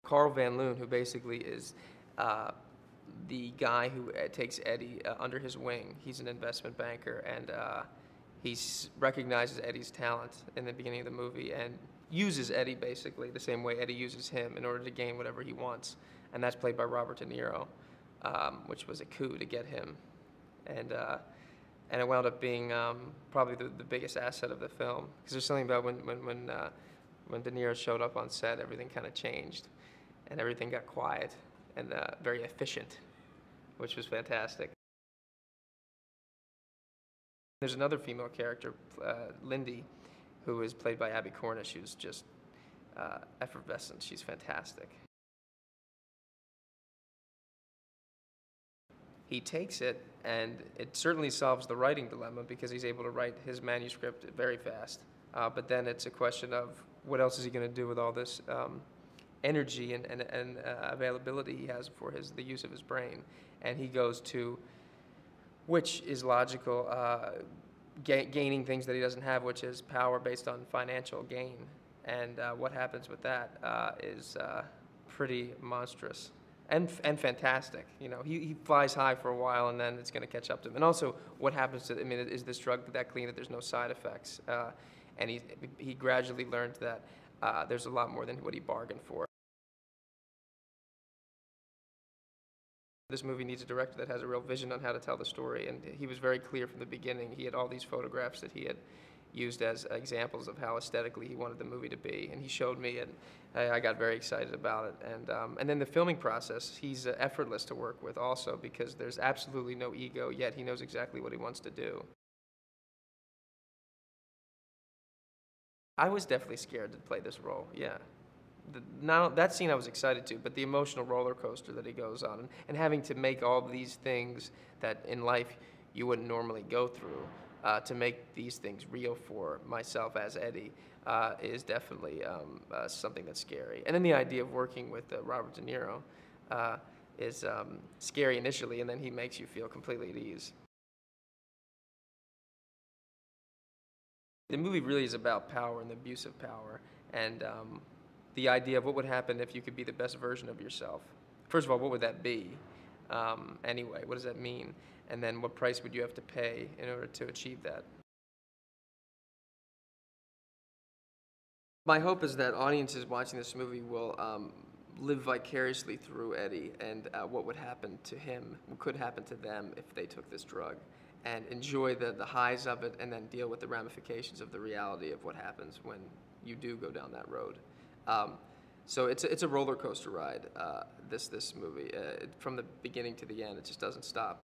Carl Van Loon, who basically is the guy who takes Eddie under his wing. He's an investment banker, and he recognizes Eddie's talent in the beginning of the movie and uses Eddie basically the same way Eddie uses him in order to gain whatever he wants. And that's played by Robert De Niro, which was a coup to get him. And it wound up being probably the biggest asset of the film, because there's something about when De Niro showed up on set, everything kind of changed, and everything got quiet and very efficient, which was fantastic. There's another female character, Lindy, who is played by Abby Cornish, who's just effervescent. She's fantastic. He takes it, and it certainly solves the writing dilemma because he's able to write his manuscript very fast. But then it's a question of what else is he going to do with all this energy and availability he has for the use of his brain. And he goes to, which is logical, gaining things that he doesn't have, which is power based on financial gain. And what happens with that is pretty monstrous. And fantastic. You know, he flies high for a while, and then it's going to catch up to him. And also, what happens to, I mean, is this drug that clean that there's no side effects? And he gradually learned that there's a lot more than what he bargained for. This movie needs a director that has a real vision on how to tell the story, and he was very clear from the beginning. He had all these photographs that he had used as examples of how aesthetically he wanted the movie to be, and he showed me, and I got very excited about it. And then the filming process, he's effortless to work with also, because there's absolutely no ego, yet he knows exactly what he wants to do. I was definitely scared to play this role, yeah. Now, that scene I was excited to, but the emotional roller coaster that he goes on, and having to make all these things that in life you wouldn't normally go through, to make these things real for myself as Eddie, is definitely something that's scary. And then the idea of working with Robert De Niro is scary initially, and then he makes you feel completely at ease. The movie really is about power and the abuse of power, and the idea of what would happen if you could be the best version of yourself. First of all, what would that be? Anyway, what does that mean? And then what price would you have to pay in order to achieve that? My hope is that audiences watching this movie will live vicariously through Eddie and what would happen to him, what could happen to them if they took this drug, and enjoy the highs of it, and then deal with the ramifications of the reality of what happens when you do go down that road. So it's a roller coaster ride, this movie. From the beginning to the end, it just doesn't stop.